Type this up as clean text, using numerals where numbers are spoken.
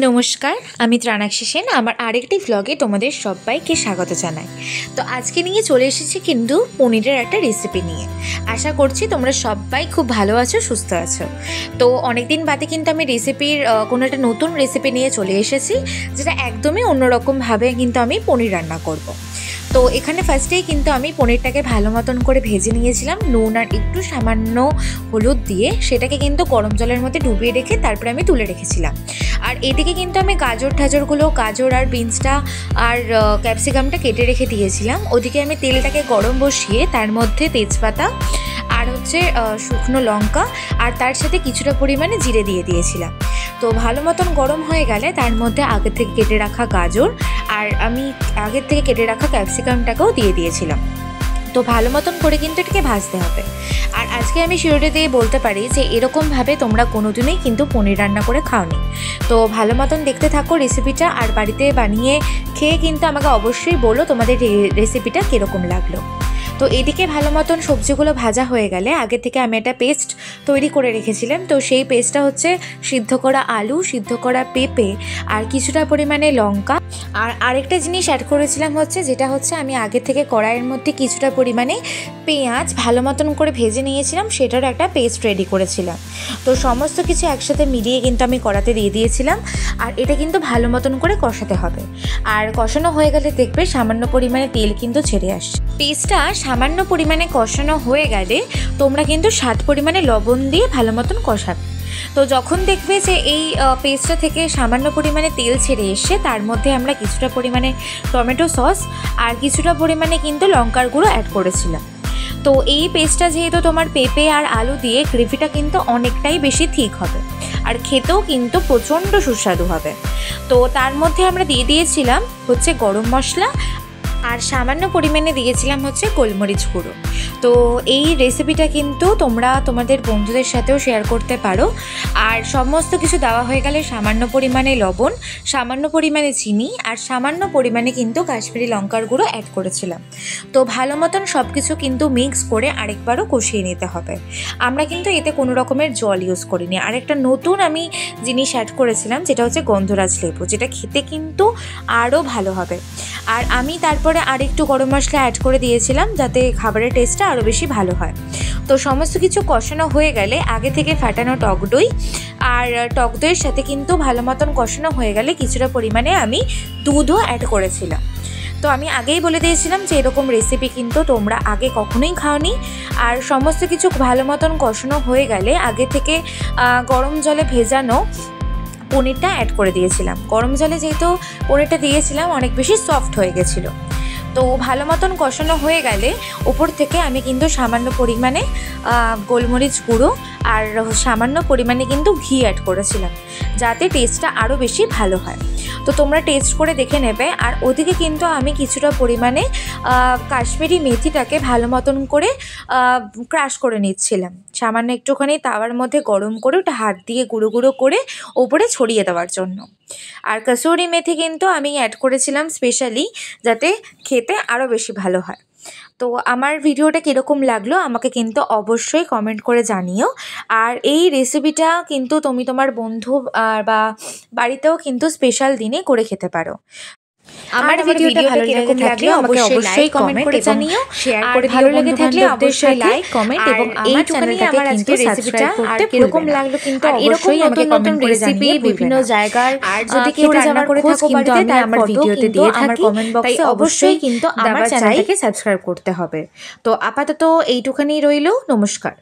নমস্কার, আমি ত্রাণাক্ষী সেন। আমার আরেকটি ভ্লগে তোমাদের সবাইকে স্বাগত জানাই। তো আজকে নিয়ে চলে এসেছি কিন্তু পনিরের একটা রেসিপি নিয়ে। আশা করছি তোমরা সবাই খুব ভালো আছো, সুস্থ আছো। তো অনেকদিন বাদে কিন্তু আমি রেসিপির কোনো একটা নতুন রেসিপি নিয়ে চলে এসেছি, যেটা একদমই অন্যরকমভাবে কিন্তু আমি পনির রান্না করব। তো এখানে ফার্স্টেই কিন্তু আমি পনিরটাকে ভালো মতন করে ভেজে নিয়েছিলাম নুন আর একটু সামান্য হলুদ দিয়ে। সেটাকে কিন্তু গরম জলের মধ্যে ডুবিয়ে রেখে তারপরে আমি তুলে রেখেছিলাম। আর এদিকে কিন্তু আমি গাজর আর বিনসটা আর ক্যাপসিকামটা কেটে রেখে দিয়েছিলাম। ওদিকে আমি তেলটাকে গরম বসিয়ে তার মধ্যে তেজপাতা আর শুকনো লঙ্কা আর তার সাথে কিছুটা পরিমাণে জিরে দিয়ে দিয়েছিলাম। তো ভালো মতন গরম হয়ে গেলে তার মধ্যে আগে থেকে কেটে রাখা গাজর আর আমি আগের থেকে কেটে রাখা ক্যাপসিকামটাকেও দিয়ে দিয়েছিলাম। তো ভালো মতন করে কিন্তু এটাকে ভাজতে হবে। আর আজকে আমি শিওরে দিয়ে বলতে পারি যে এরকমভাবে তোমরা কোনোদিনই কিন্তু পনির রান্না করে খাওনি। তো ভালো মতন দেখতে থাকো রেসিপিটা, আর বাড়িতে বানিয়ে খেয়ে কিন্তু আমাকে অবশ্যই বলো তোমাদের রেসিপিটা কীরকম লাগলো। তো এদিকে ভালো মতন সবজিগুলো ভাজা হয়ে গেলে আগে থেকে আমি একটা পেস্ট তৈরি করে রেখেছিলাম। তো সেই পেস্টটা হচ্ছে সিদ্ধ করা আলু, সিদ্ধ করা পেঁপে আর কিছুটা পরিমাণে লঙ্কা। আর আরেকটা জিনিস অ্যাড করেছিলাম যেটা হচ্ছে আমি আগে থেকে কড়াইয়ের মধ্যে কিছুটা পরিমাণে পেঁয়াজ ভালো মতন করে ভেজে নিয়েছিলাম, সেটারও একটা পেস্ট রেডি করেছিলাম। তো সমস্ত কিছু একসাথে মিলিয়ে কিন্তু আমি কড়াতে দিয়ে দিয়েছিলাম। আর এটা কিন্তু ভালো মতন করে কষাতে হবে। আর কষানো হয়ে গেলে দেখবে সামান্য পরিমাণে তেল কিন্তু ছেড়ে আসছে। পেস্টটা সামান্য পরিমাণে কষানো হয়ে গেলে তোমরা কিন্তু স্বাদ পরিমাণে লবণ দিয়ে ভালো মতন কষাবে। তো যখন দেখবে যে এই পেস্টটা থেকে সামান্য পরিমাণে তেল ছেড়ে এসছে, তার মধ্যে আমরা কিছুটা পরিমাণে টমেটো সস আর কিছুটা পরিমাণে কিন্তু লঙ্কার গুঁড়ো অ্যাড করেছিলাম। তো এই পেস্টটা যেহেতু তোমার পেঁপে আর আলু দিয়ে, গ্রেভিটা কিন্তু অনেকটাই বেশি ঠিক হবে আর খেতেও কিন্তু প্রচণ্ড সুস্বাদু হবে। তো তার মধ্যে আমরা দিয়ে দিয়েছিলাম গরম মশলা আর সামান্য পরিমাণে দিয়েছিলাম গোলমরিচ গুঁড়ো। তো এই রেসিপিটা কিন্তু তোমরা তোমাদের বন্ধুদের সাথেও শেয়ার করতে পারো। আর সমস্ত কিছু দেওয়া হয়ে গেলে সামান্য পরিমাণে লবণ, সামান্য পরিমাণে চিনি আর সামান্য পরিমাণে কিন্তু কাশ্মীরি লঙ্কার গুঁড়ো অ্যাড করেছিলাম। তো ভালো মতন সব কিছু কিন্তু মিক্স করে আরেকবারও কষিয়ে নিতে হবে। আমরা কিন্তু এতে কোনো রকমের জল ইউজ করিনি। আর একটা নতুন আমি জিনিস অ্যাড করেছিলাম, যেটা হচ্ছে গন্ধরাজ লেবু, যেটা খেতে কিন্তু আরও ভালো হবে। আর আমি তারপরে আর একটু গরম মশলা অ্যাড করে দিয়েছিলাম, যাতে খাবারের টেস্টটা আরও বেশি ভালো হয়। তো সমস্ত কিছু কষানো হয়ে গেলে আগে থেকে ফাটানো টক দই আর টক দইয়ের সাথে কিন্তু ভালো মতন কষানো হয়ে গেলে কিছুটা পরিমাণে আমি দুধও অ্যাড করেছিলাম। তো আমি আগেই বলে দিয়েছিলাম যে এরকম রেসিপি কিন্তু তোমরা আগে কখনোই খাওনি। আর সমস্ত কিছু ভালো মতন কষানো হয়ে গেলে আগে থেকে গরম জলে ভেজানো পনিরটা অ্যাড করে দিয়েছিলাম। গরম জলে যেহেতু পনিরটা দিয়েছিলাম অনেক বেশি সফট হয়ে গেছিলো। তো ভালো মতন কষানো হয়ে গেলে ওপর থেকে আমি কিন্তু সামান্য পরিমাণে গোলমরিচ গুঁড়ো আর সামান্য পরিমাণে কিন্তু ঘি অ্যাড করেছিলাম, যাতে টেস্টটা আরও বেশি ভালো হয়। তো তোমরা টেস্ট করে দেখে নেবে। আর ওদিকে কিন্তু আমি কিছুটা পরিমাণে কাশ্মীরি মেথিটাকে ভালো মতন করে ক্রাশ করে নিচ্ছিলাম, সামান্য একটুখানি তাওয়ার মধ্যে গরম করে ওটা হাত দিয়ে গুঁড়ো গুঁড়ো করে ওপরে ছড়িয়ে দেওয়ার জন্য। আর কসুরি মেথি কিন্তু আমি অ্যাড করেছিলাম স্পেশালি, যাতে খেতে আরও বেশি ভালো হয়। তো আমার ভিডিওটা কীরকম লাগলো আমাকে কিন্তু অবশ্যই কমেন্ট করে জানিও। আর এই রেসিপিটা কিন্তু তুমি তোমার বন্ধু বা বাড়িতেও কিন্তু স্পেশাল দিনে করে খেতে পারো। আমার ভিডিওটা ভালো লাগলে অবশ্যই কমেন্ট করে জানিও, শেয়ার করে ভালো লেগে থাকলে অবশ্যই লাইক কমেন্ট এবং আমার চ্যানেলটাকে কিন্তু সাবস্ক্রাইব করতে কিরকম লাগলো কিন্তু অবশ্যই আমাকে কমেন্ট করে জানিয়ে বিভিন্ন জায়গার। আর যদি কেউ রান্না করে থাকো বাড়িতে তার আমার ভিডিওতে দিয়ে আমার কমেন্ট বক্সে অবশ্যই কিন্তু আমার চ্যানেলটাকে সাবস্ক্রাইব করতে হবে। তো আপাতত এইটুখানি রইলো। নমস্কার।